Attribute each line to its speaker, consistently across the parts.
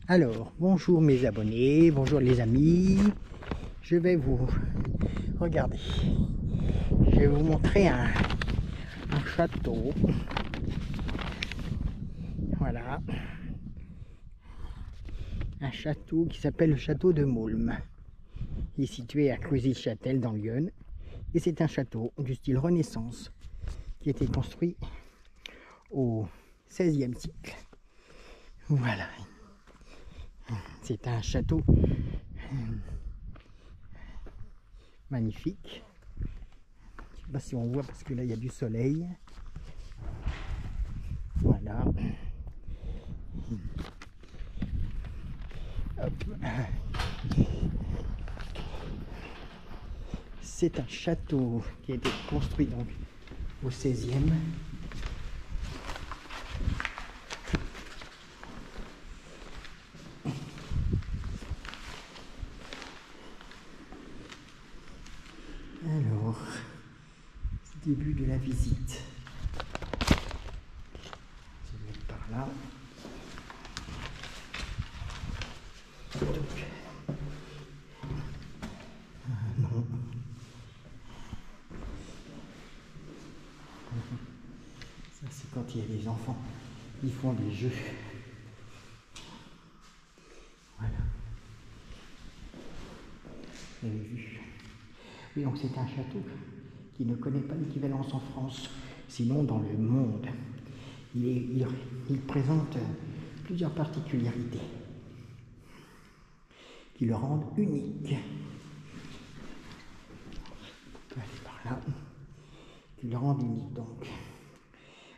Speaker 1: Alors, bonjour mes abonnés, bonjour les amis. Je vais vous regarder. Je vais vous montrer un château. Voilà. Un château qui s'appelle le château de Maulmes. Il est situé à Cloisy-le-Châtel dans l'Yonne. Et c'est un château du style Renaissance qui a été construit au XVIe siècle. Voilà. C'est un château magnifique. Je ne sais pas si on voit parce que là il y a du soleil. Voilà. C'est un château qui a été construit donc au XVIe. Alors, début de la visite. Je vais par là. Donc, non. Ça c'est quand il y a des enfants, ils font des jeux. Voilà. Vous avez vu. Oui, donc c'est un château qui ne connaît pas d'équivalence en France, sinon dans le monde. Il présente plusieurs particularités qui le rendent unique. On peut aller par là. Qui le rendent unique donc.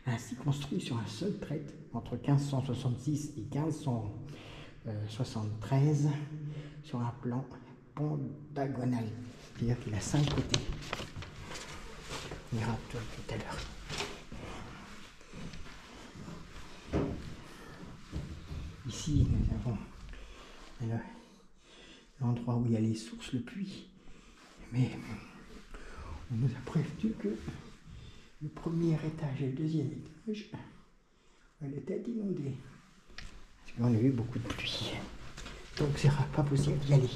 Speaker 1: Ainsi construit sur un seul trait entre 1566 et 1573 sur un plan pentagonal. C'est-à-dire qu'il a 5 côtés. On verra tout à l'heure. Ici, nous avons l'endroit où il y a les sources, le puits. Mais on nous a prévenu que le premier étage et le deuxième étage, elle était inondée. Parce qu'on a eu beaucoup de pluie. Donc, ce sera pas possible d'y aller.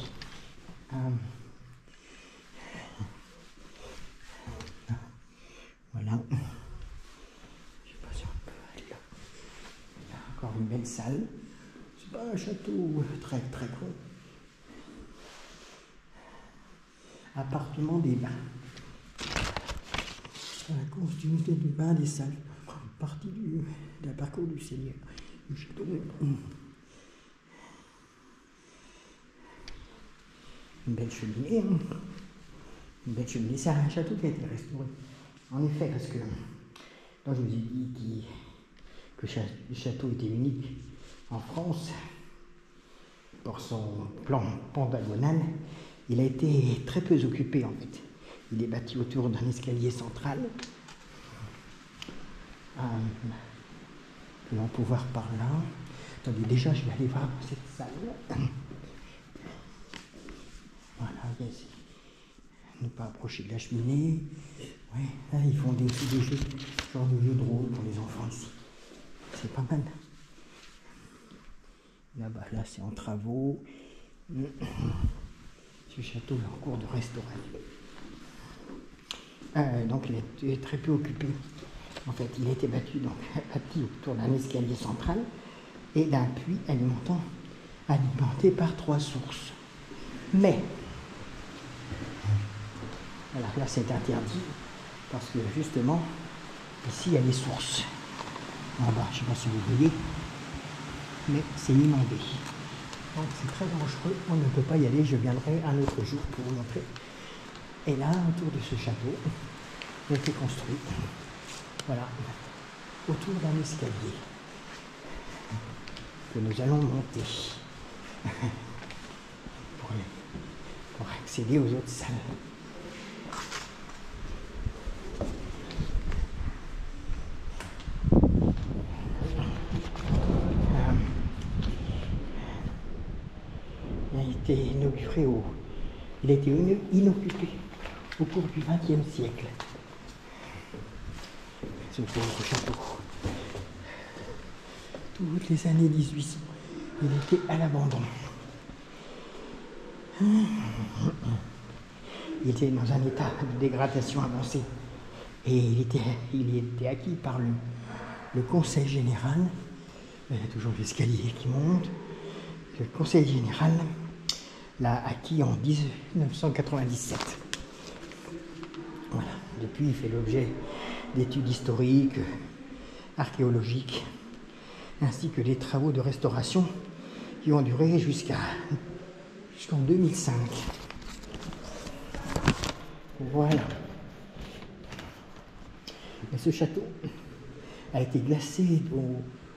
Speaker 1: Voilà. Je sais pas si on peut aller là. Il y a encore une belle salle. C'est pas un château très très gros. Appartement des bains. La continuité du bain des salles. Partie d'un parcours du Seigneur. Du château. Une belle cheminée. Hein. Une belle cheminée. C'est un château qui a été restauré. En effet, parce que quand je vous ai dit que le château était unique en France, pour son plan pentagonal, il a été très peu occupé en fait. Il est bâti autour d'un escalier central. Nous allons pouvoir par là. Attendez, déjà je vais aller voir cette salle. Voilà, ici. Ne pas approcher de la cheminée. Ouais, là ils font des jeux, genre de jeux de rôle pour les enfants ici. C'est pas mal. Là-bas, là c'est en travaux. Ce château est en cours de restauration. Donc il est très peu occupé. En fait, il a été bâti autour d'un escalier central et d'un puits alimenté par 3 sources. Mais, voilà, là c'est interdit parce que justement, ici il y a les sources. En bas, je ne sais pas si vous voyez, mais c'est inondé. Donc c'est très dangereux, on ne peut pas y aller, je viendrai un autre jour pour vous montrer. Et là, autour de ce château, il a été construit, voilà, autour d'un escalier que nous allons monter pour accéder aux autres salles. Il a été inoccupé au cours du XXe siècle. Ce pauvre château. Toutes les années 1800, il était à l'abandon. Il était dans un état de dégradation avancée. Et il était acquis par le Conseil général. Il y a toujours l'escalier qui monte. Le Conseil général l'a acquis en 1997. Voilà. Depuis, il fait l'objet d'études historiques, archéologiques, ainsi que des travaux de restauration qui ont duré jusqu'en 2005. Voilà. Et ce château a été classé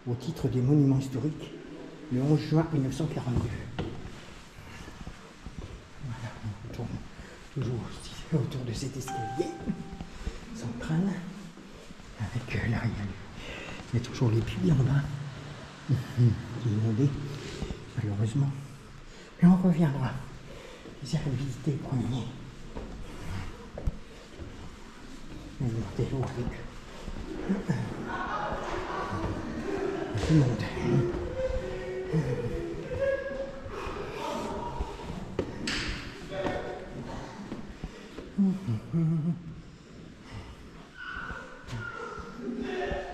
Speaker 1: au titre des monuments historiques le 11 juin 1942. Voilà, on tourne toujours autour de cet escalier central avec l'arrière. Il y a toujours les puits en bas qui est inondé, malheureusement. Mais on reviendra. J'ai visité le premier. Monter l'eau avec tout le monde.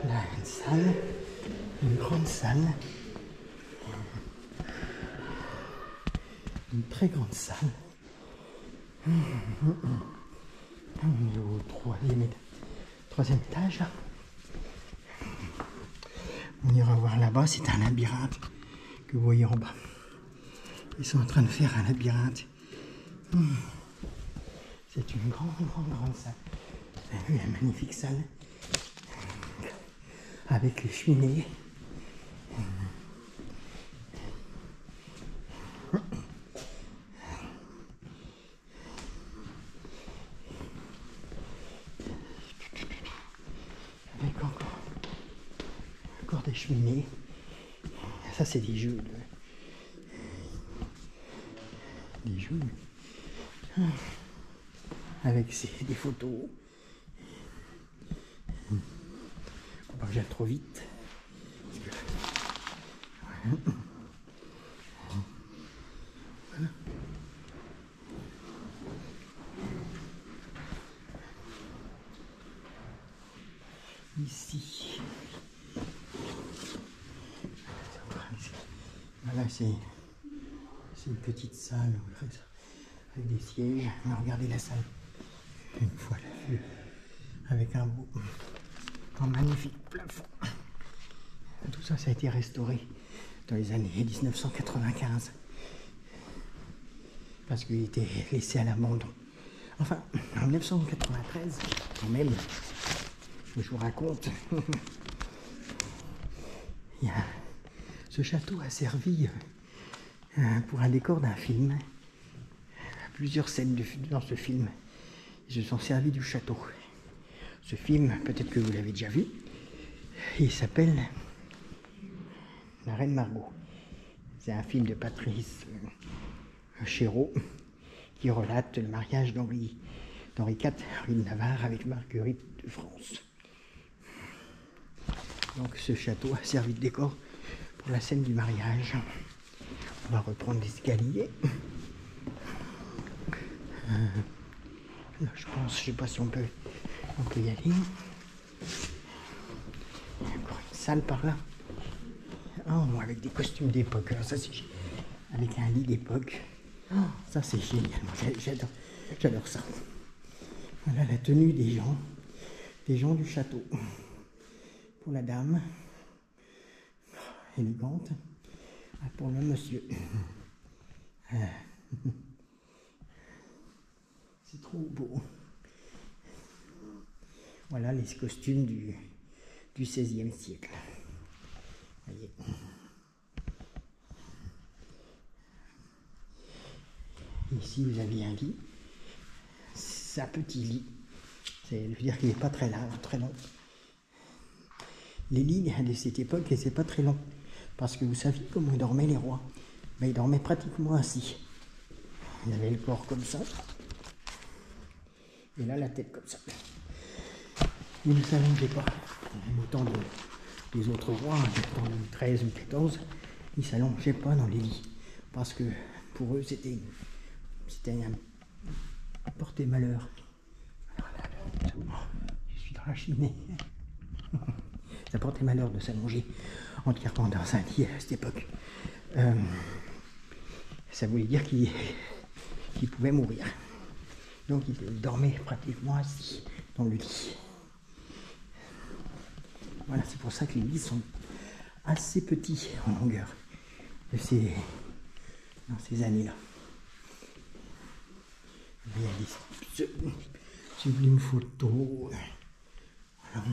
Speaker 1: Là, une salle, une grande salle, une très grande salle. On est au troisième étage. On ira voir là-bas, c'est un labyrinthe que vous voyez en bas. Ils sont en train de faire un labyrinthe. C'est une grande salle. Vous avez vu la magnifique salle avec les cheminées. Avec encore des cheminées. Ça, c'est des jeux. Des jeux. Avec des photos. Faut pas que j'aille trop vite. Voilà. Ici. Voilà, c'est une petite salle avec des sièges. Mais regardez la salle. Une fois la vue, avec un magnifique plafond. Tout ça, ça a été restauré dans les années 1995 parce qu'il était laissé à l'abandon. Enfin, en 1993, quand même, je vous raconte, ce château a servi pour un décor d'un film. Plusieurs scènes dans ce film, ils se sont servis du château. Ce film, peut-être que vous l'avez déjà vu, il s'appelle La Reine Margot. C'est un film de Patrice Chéreau qui relate le mariage d'Henri IV, Henri de Navarre, avec Marguerite de France. Donc ce château a servi de décor pour la scène du mariage. On va reprendre l'escalier. Là, je pense, je sais pas si on peut y aller. Il y a encore une salle par là. Oh, avec des costumes d'époque. Ça, c'est avec un lit d'époque. Oh, ça, c'est génial. J'adore ça. Voilà la tenue des gens du château. Pour la dame, élégante. Pour le monsieur. C'est trop beau. Voilà les costumes du XVIe siècle. Voyez. Ici, vous avez un lit. C'est un petit lit. Je veux dire qu'il n'est pas très large, très long. Les lits de cette époque, c'est pas très long. Parce que vous saviez comment dormaient les rois. Ben, ils dormaient pratiquement assis. Ils avaient le corps comme ça. Et là, la tête comme ça. Ils ne s'allongeaient pas. Autant des autres rois, en 13 ou 14, ils s'allongeaient pas dans les lits. Parce que pour eux, c'était un porter-malheur. Je suis dans la cheminée. Ça portait malheur de s'allonger entièrement dans un lit à cette époque. Ça voulait dire qu'il pouvait mourir. Donc il dormait pratiquement assis dans le lit. Voilà, c'est pour ça que les lits sont assez petits en longueur dans ces années-là. Il y a des sublimes photos. Voilà.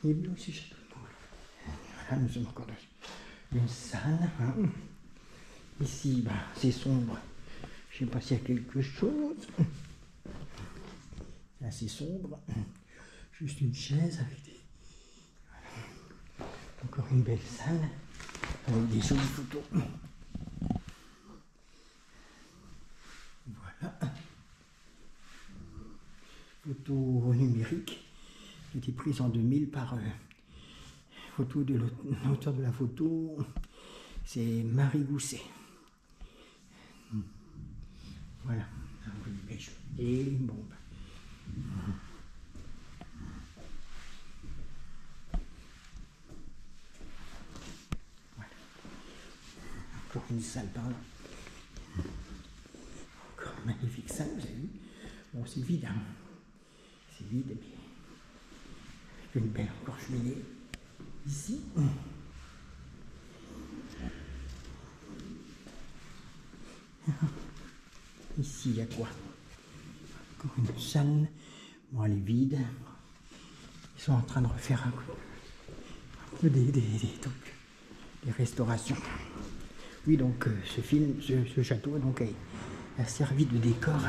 Speaker 1: Et bien aussi, voilà, nous sommes encore dans une salle. Hein. Ici, bah, c'est sombre. Je ne sais pas s'il y a quelque chose. C'est assez sombre. Juste une chaise avec des... Voilà. Encore une belle salle avec des jolies photos. Voilà. Photo numérique qui a été prise en 2000 par photo de l'auteur de la photo, c'est Marie Gousset. Voilà. Et bon. Voilà. Encore une salle par là. Encore une magnifique salle, vous avez vu. Bon, c'est vide, hein. C'est vide, mais avec une belle encore cheminée. Ici. Ici, il y a quoi? Encore une salle. Bon, elle est vide. Ils sont en train de refaire un peu des restaurations. Oui, donc ce château donc, a servi de décor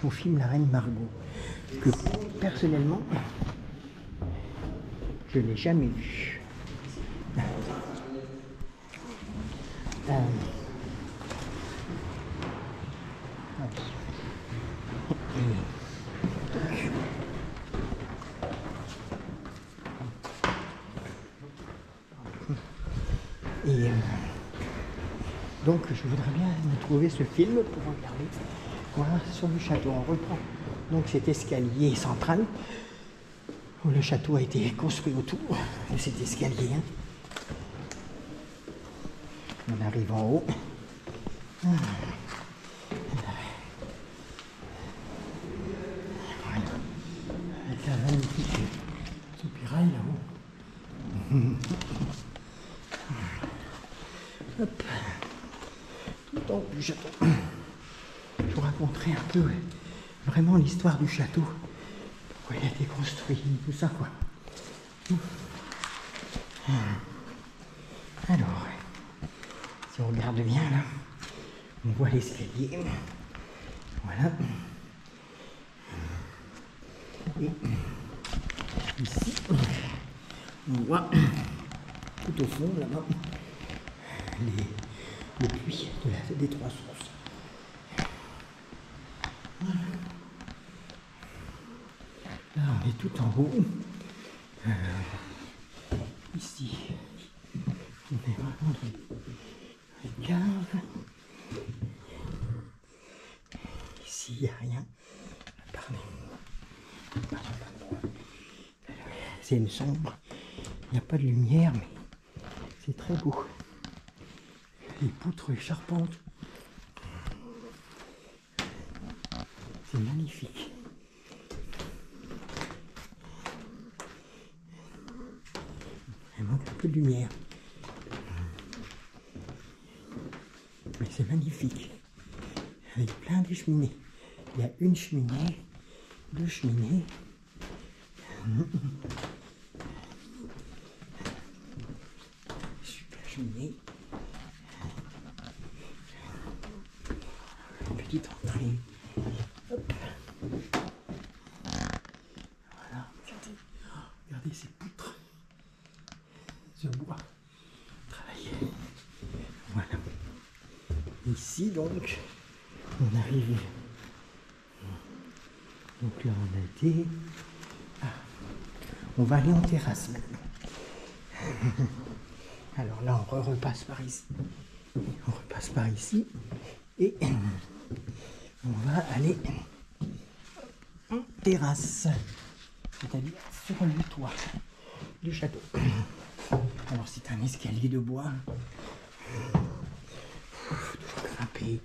Speaker 1: au film La Reine Margot, que personnellement, je n'ai jamais vu. Et donc je voudrais bien me trouver ce film pour regarder. Voilà, sur le château, on reprend donc cet escalier central où le château a été construit autour de cet escalier. Hein. On arrive en haut. Voilà. Avec la magnifique soupirail là-haut. Hop. Tout en haut du château. Je vous raconterai un peu vraiment l'histoire du château. Pourquoi il a été construit, tout ça quoi. Alors, si on regarde bien là, on voit l'escalier. Voilà. Et ici, on voit tout au fond là-bas le puits des trois sources. Voilà. Là, on est tout en haut. Ici, on est vraiment dans les caves. Ici, il n'y a rien. Pardon. C'est une sombre. Il n'y a pas de lumière, mais c'est très beau. Les poutres, les charpentes. C'est magnifique. Il manque un peu de lumière. Mais c'est magnifique. Avec plein de cheminées. Il y a une cheminée, deux cheminées. Super cheminée. Une petite entrée. Hop. Voilà, regardez ces poutres. Ce bois travaillé. Voilà. Ici donc, on arrive. Donc là on a été. Ah. On va aller en terrasse maintenant. Alors là, on repasse par ici. On repasse par ici. Et on va aller en terrasse. C'est-à-dire sur le toit du château. Alors c'est un escalier de bois. Faut toujours grimper.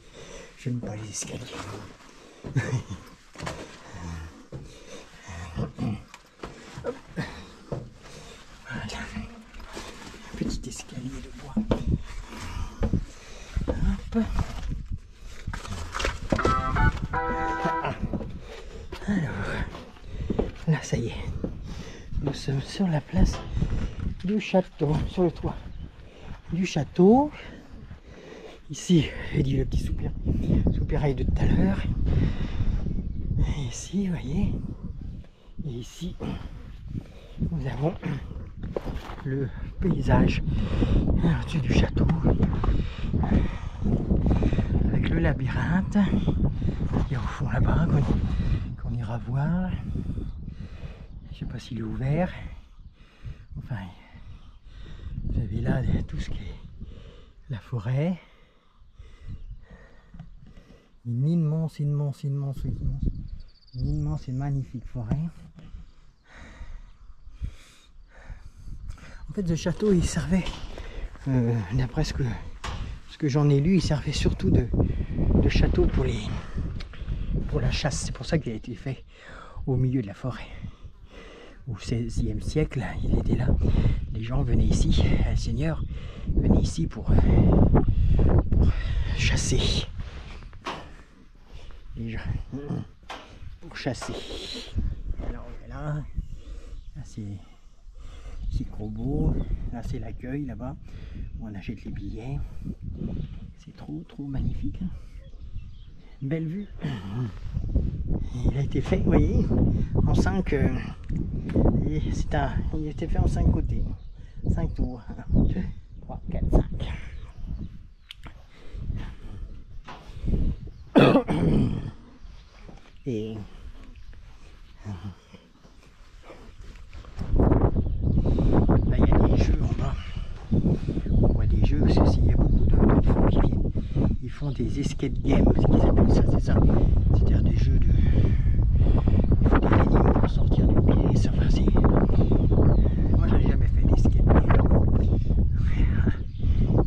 Speaker 1: J'aime pas les escaliers. Hop. Voilà. Un petit escalier de bois. Hop. Alors, là ça y est. Nous sommes sur la place du château, sur le toit du château. Ici, j'ai dit le petit soupirail de tout à l'heure. Et ici, vous voyez, et ici, nous avons le paysage au-dessus du château, avec le labyrinthe qui est au fond là-bas, qu'on ira voir. Je sais pas s'il est ouvert. Enfin, vous avez là tout ce qui est la forêt. Une immense et magnifique forêt. En fait, ce château, il servait, d'après ce que j'en ai lu, il servait surtout de château pour la chasse. C'est pour ça qu'il a été fait au milieu de la forêt. Au XVIe siècle, il était là. Les gens venaient ici, les seigneurs venaient ici pour chasser. Les gens, pour chasser. Alors là c'est trop beau. Là c'est l'accueil là-bas où on achète les billets. C'est trop magnifique. Belle vue. Il a été fait, vous voyez, en 5. Il a été fait en 5 côtés. 5 tours. 1, 2, 3, 4, 5. Et là il y a des jeux en bas. On voit des jeux, il y a beaucoup de gens qui viennent. Ils font des escape games, ce qu'ils appellent ça, c'est ça. C'est-à-dire des jeux de. Il faut des énigmes pour sortir d'une pièce. Enfin, c'est. Moi j'avais jamais fait d'escape game.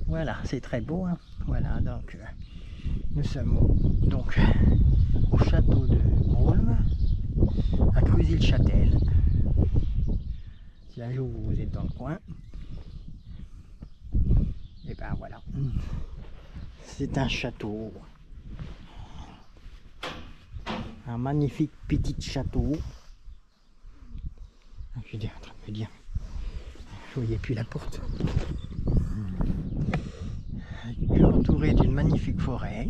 Speaker 1: Voilà, c'est très beau. Hein. Voilà, donc nous sommes donc au château de Braulmes, à Cruzy-le-Châtel. Si un jour vous êtes dans le coin, et ben voilà. C'est un château. Un magnifique petit château. Je suis en train de me dire, je voyais plus la porte. Entouré d'une magnifique forêt,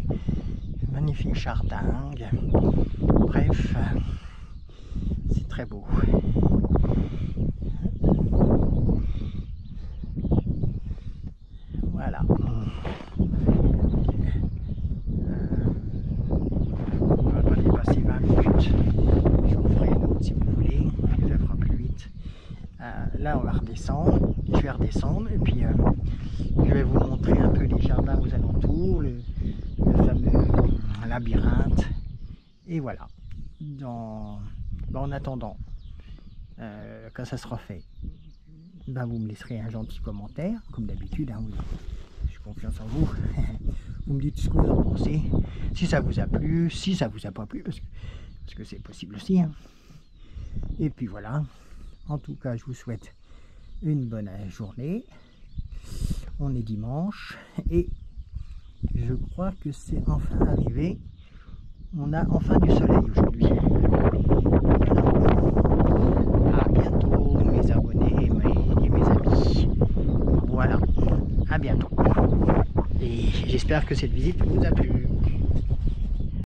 Speaker 1: magnifique jardin. Bref, c'est très beau. Voilà. On va pas dépasser 20 minutes. Je vous ferai une autre si vous voulez. Ça fera plus vite. Là, on va redescendre. Je vais redescendre et puis je vais vous montrer un peu les jardins aux alentours, le fameux labyrinthe. Et voilà. En attendant, quand ça sera fait, vous me laisserez un gentil commentaire, comme d'habitude. Hein, j'ai confiance en vous. Vous me dites ce que vous en pensez. Si ça vous a plu, si ça vous a pas plu, parce que c'est possible aussi. Hein. Et puis voilà. En tout cas, je vous souhaite une bonne journée. On est dimanche et je crois que c'est enfin arrivé. On a enfin du soleil aujourd'hui. À bientôt mes abonnés et mes amis. Voilà, à bientôt. Et j'espère que cette visite vous a plu.